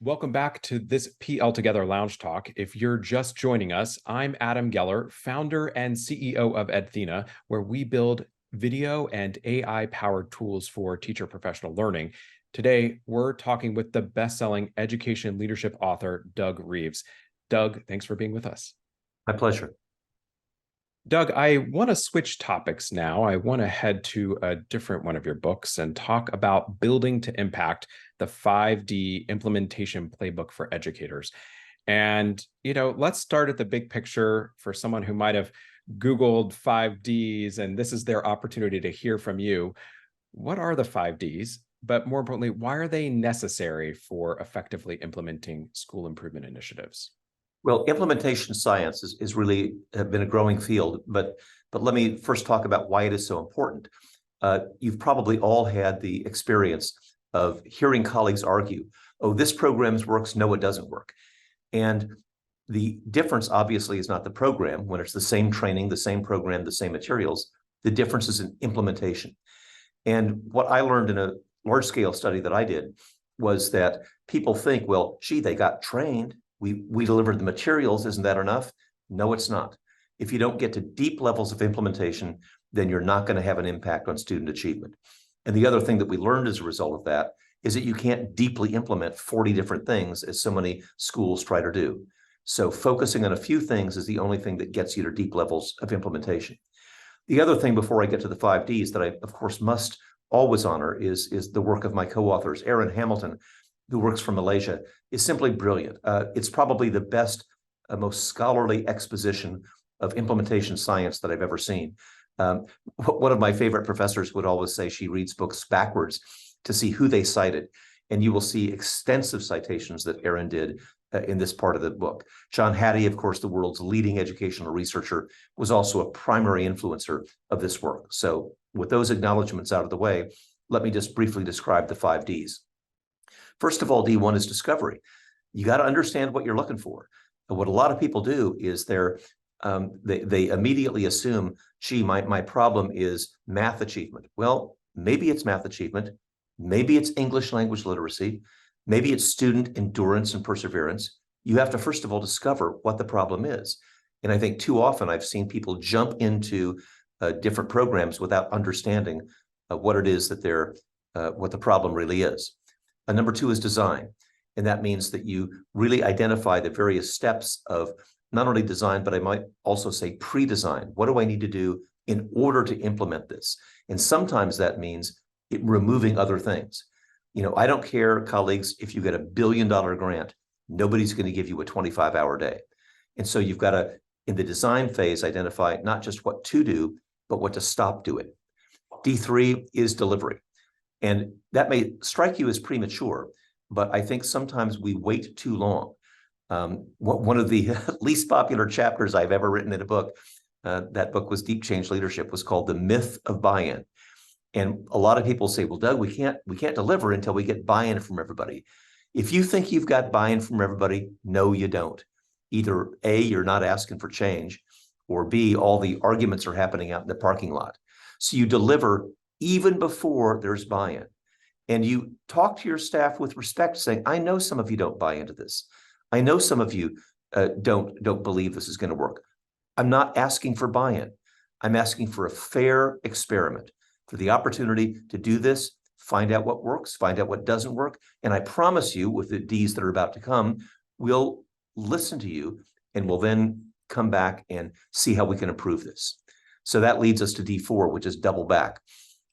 Welcome back to this PL Together Lounge Talk. If you're just joining us, I'm Adam Geller, founder and CEO of Edthena, where we build video and AI-powered tools for teacher professional learning. Today, we're talking with the best-selling education leadership author, Doug Reeves. Doug, thanks for being with us. My pleasure. Doug, I want to switch topics now. I want to head to a different one of your books and talk about building to impact, the 5D implementation playbook for educators. And, let's start at the big picture for someone who might have Googled 5Ds, and this is their opportunity to hear from you. What are the 5Ds? But more importantly, why are they necessary for effectively implementing school improvement initiatives? Well, implementation science is really been a growing field, but let me first talk about why it is so important. You've probably all had the experience of hearing colleagues argue, oh, this program works, no, it doesn't work. And the difference obviously is not the program. When it's the same training, the same program, the same materials, the difference is in implementation. And what I learned in a large-scale study that I did was that people think, well, gee, they got trained. We delivered the materials. Isn't that enough? No, it's not. If you don't get to deep levels of implementation, then you're not going to have an impact on student achievement. And the other thing that we learned as a result of that is that you can't deeply implement 40 different things as so many schools try to do. So focusing on a few things is the only thing that gets you to deep levels of implementation. The other thing before I get to the 5Ds that I, of course, must always honor is the work of my co-authors. Aaron Hamilton, who works from Malaysia, is simply brilliant. It's probably the best, most scholarly exposition of implementation science that I've ever seen. One of my favorite professors would always say she reads books backwards to see who they cited. And you will see extensive citations that Aaron did in this part of the book. John Hattie, of course, the world's leading educational researcher, was also a primary influencer of this work. So with those acknowledgments out of the way, let me just briefly describe the 5Ds. First of all, D1 is discovery. You got to understand what you're looking for. And what a lot of people do is they immediately assume, gee, my problem is math achievement. Well, maybe it's math achievement. Maybe it's English language literacy. Maybe it's student endurance and perseverance. You have to, first of all, discover what the problem is. And I think too often I've seen people jump into different programs without understanding what it is that what the problem really is. Number two is design. And that means that you really identify the various steps of not only design, but I might also say pre-design. What do I need to do in order to implement this? And sometimes that means removing other things. I don't care, colleagues, if you get $1 billion grant, nobody's going to give you a 25-hour day. And so you've got to, in the design phase, identify not just what to do, but what to stop doing. D3 is delivery. And that may strike you as premature, but I think sometimes we wait too long. One of the least popular chapters I've ever written in a book, that book was Deep Change Leadership, was called The Myth of Buy-in. And a lot of people say, well, Doug, we can't deliver until we get buy-in from everybody. If you think you've got buy-in from everybody, no, you don't. Either A, you're not asking for change, or B, all the arguments are happening out in the parking lot. So you deliver even before there's buy-in. And you talk to your staff with respect, saying, I know some of you don't buy into this. I know some of you don't believe this is going to work. I'm not asking for buy-in. I'm asking for a fair experiment, for the opportunity to do this, find out what works, find out what doesn't work. And I promise you, with the Ds that are about to come, we'll listen to you and we'll then come back and see how we can improve this. So that leads us to D4, which is double back.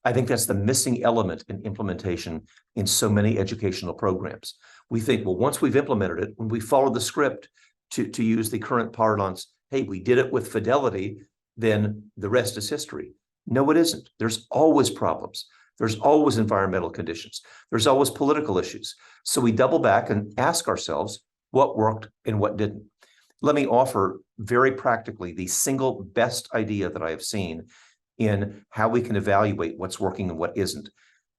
I think that's the missing element in implementation in so many educational programs. We think, well, once we've implemented it, when we follow the script, to use the current parlance, hey, we did it with fidelity, then the rest is history. No, it isn't. There's always problems. There's always environmental conditions. There's always political issues. So we double back and ask ourselves what worked and what didn't. Let me offer very practically the single best idea that I have seen in how we can evaluate what's working and what isn't.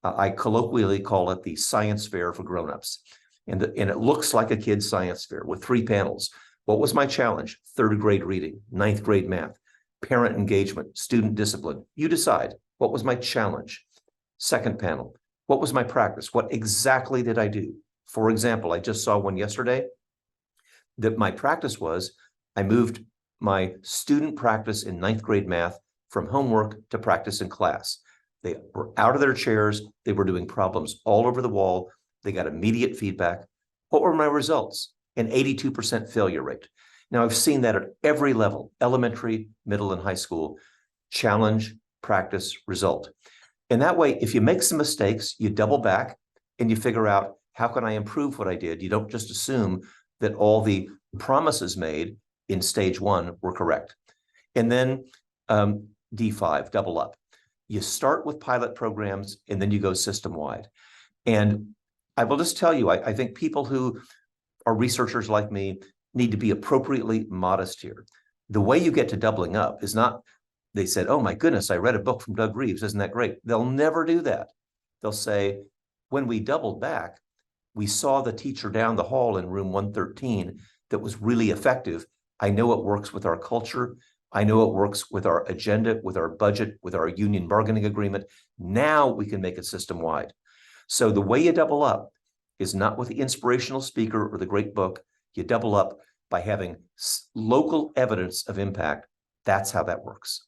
I colloquially call it the science fair for grown-ups. And it looks like a kid's science fair with 3 panels. What was my challenge? 3rd grade reading, 9th grade math, parent engagement, student discipline. You decide. What was my challenge? 2nd panel. What was my practice? What exactly did I do? For example, I just saw one yesterday that my practice was, I moved my student practice in ninth grade math from homework to practice in class. They were out of their chairs. They were doing problems all over the wall. They got immediate feedback. What were my results? An 82% failure rate. Now, I've seen that at every level, elementary, middle, and high school. Challenge, practice, result. And that way, if you make some mistakes, you double back and you figure out, how can I improve what I did? You don't just assume that all the promises made in stage one were correct. And then D5, double up. You start with pilot programs and then you go system-wide. And I will just tell you, I think people who are researchers like me need to be appropriately modest here. The way you get to doubling up is not, they said, oh my goodness, I read a book from Doug Reeves, isn't that great? They'll never do that. They'll say, when we doubled back, we saw the teacher down the hall in room 113 that was really effective. I know it works with our culture. I know it works with our agenda, with our budget, with our union bargaining agreement. Now we can make it system-wide. So the way you double up is not with the inspirational speaker or the great book. You double up by having local evidence of impact. That's how that works.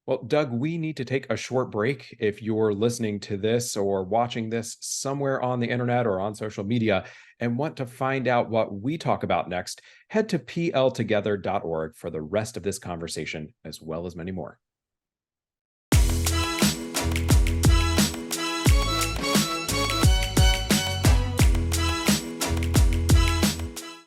Well, Doug, we need to take a short break. If you're listening to this or watching this somewhere on the internet or on social media and want to find out what we talk about next, head to pltogether.org for the rest of this conversation, as well as many more.